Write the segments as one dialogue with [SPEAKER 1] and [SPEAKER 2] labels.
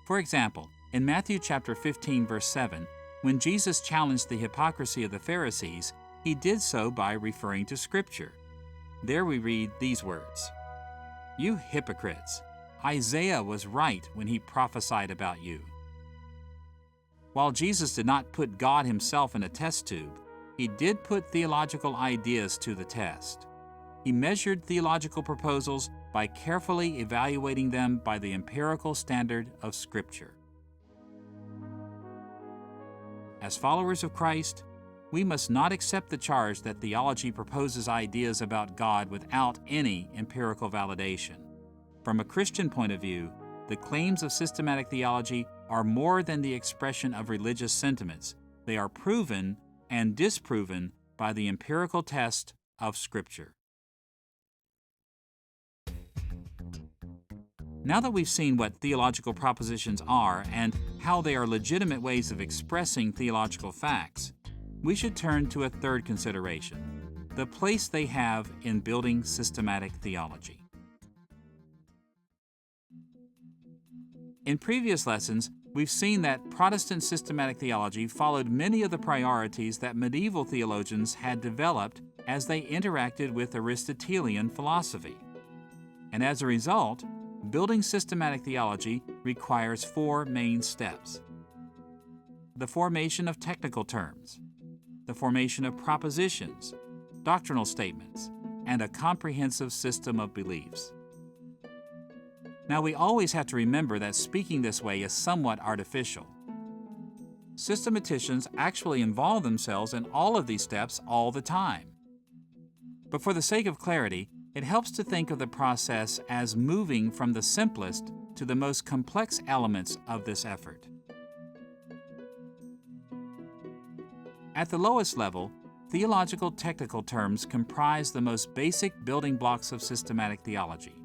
[SPEAKER 1] For example, in Matthew chapter 15, verse 7, when Jesus challenged the hypocrisy of the Pharisees, he did so by referring to Scripture. There we read these words, "You hypocrites, Isaiah was right when he prophesied about you." While Jesus did not put God himself in a test tube, he did put theological ideas to the test. He measured theological proposals by carefully evaluating them by the empirical standard of Scripture. As followers of Christ, we must not accept the charge that theology proposes ideas about God without any empirical validation. From a Christian point of view, the claims of systematic theology are more than the expression of religious sentiments. They are proven and disproven by the empirical test of Scripture. Now that we've seen what theological propositions are and how they are legitimate ways of expressing theological facts, we should turn to a third consideration, the place they have in building systematic theology. In previous lessons, we've seen that Protestant systematic theology followed many of the priorities that medieval theologians had developed as they interacted with Aristotelian philosophy. And as a result, building systematic theology requires four main steps: the formation of technical terms, the formation of propositions, doctrinal statements, and a comprehensive system of beliefs. Now, we always have to remember that speaking this way is somewhat artificial. Systematicians actually involve themselves in all of these steps all the time. But for the sake of clarity, it helps to think of the process as moving from the simplest to the most complex elements of this effort. At the lowest level, theological technical terms comprise the most basic building blocks of systematic theology.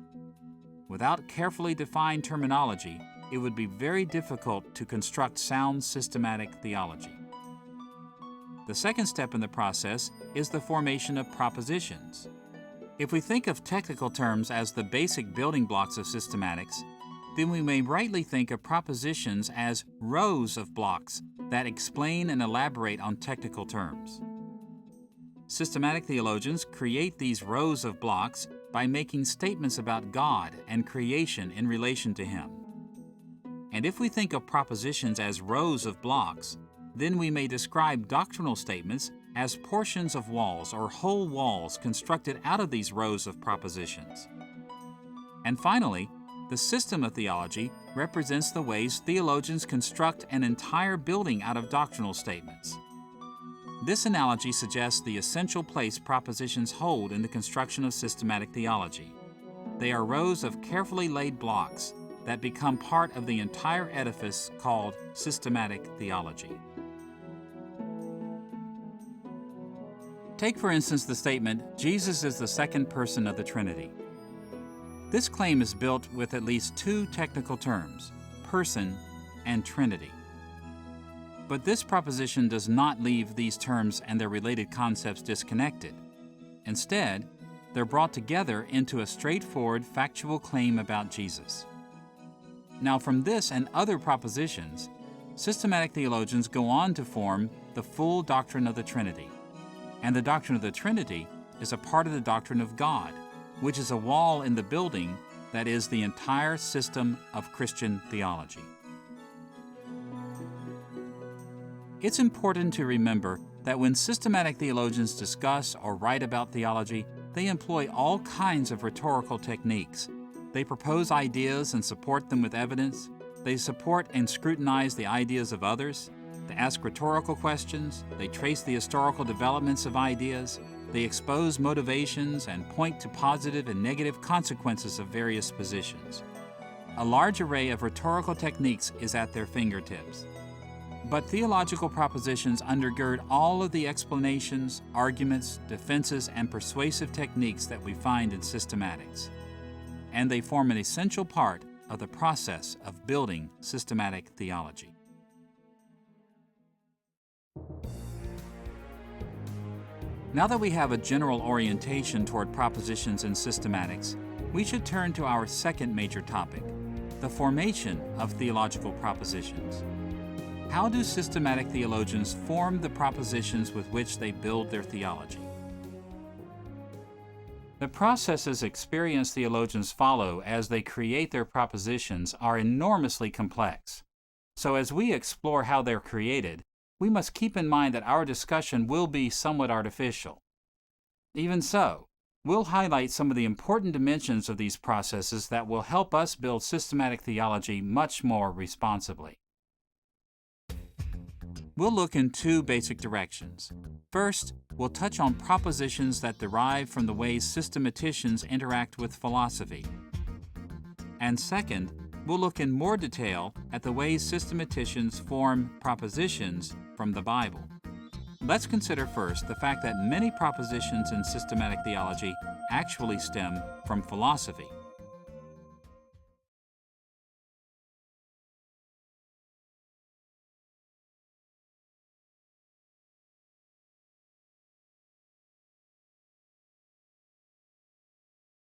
[SPEAKER 1] Without carefully defined terminology, it would be very difficult to construct sound systematic theology. The second step in the process is the formation of propositions. If we think of technical terms as the basic building blocks of systematics, then we may rightly think of propositions as rows of blocks that explain and elaborate on technical terms. Systematic theologians create these rows of blocks by making statements about God and creation in relation to Him. And if we think of propositions as rows of blocks, then we may describe doctrinal statements as portions of walls or whole walls constructed out of these rows of propositions. And finally, the system of theology represents the ways theologians construct an entire building out of doctrinal statements. This analogy suggests the essential place propositions hold in the construction of systematic theology. They are rows of carefully laid blocks that become part of the entire edifice called systematic theology. Take, for instance, the statement, "Jesus is the second person of the Trinity." This claim is built with at least two technical terms, person and Trinity. But this proposition does not leave these terms and their related concepts disconnected. Instead, they're brought together into a straightforward factual claim about Jesus. Now, from this and other propositions, systematic theologians go on to form the full doctrine of the Trinity. And the doctrine of the Trinity is a part of the doctrine of God, which is a wall in the building that is the entire system of Christian theology. It's important to remember that when systematic theologians discuss or write about theology, they employ all kinds of rhetorical techniques. They propose ideas and support them with evidence. They support and scrutinize the ideas of others. They ask rhetorical questions, they trace the historical developments of ideas, they expose motivations and point to positive and negative consequences of various positions. A large array of rhetorical techniques is at their fingertips. But theological propositions undergird all of the explanations, arguments, defenses, and persuasive techniques that we find in systematics. And they form an essential part of the process of building systematic theology. Now that we have a general orientation toward propositions in systematics, we should turn to our second major topic, the formation of theological propositions. How do systematic theologians form the propositions with which they build their theology? The processes experienced theologians follow as they create their propositions are enormously complex. So as we explore how they're created, we must keep in mind that our discussion will be somewhat artificial. Even so, we'll highlight some of the important dimensions of these processes that will help us build systematic theology much more responsibly. We'll look in two basic directions. First, we'll touch on propositions that derive from the ways systematicians interact with philosophy. And second, we'll look in more detail at the ways systematicians form propositions from the Bible. Let's consider first the fact that many propositions in systematic theology actually stem from philosophy.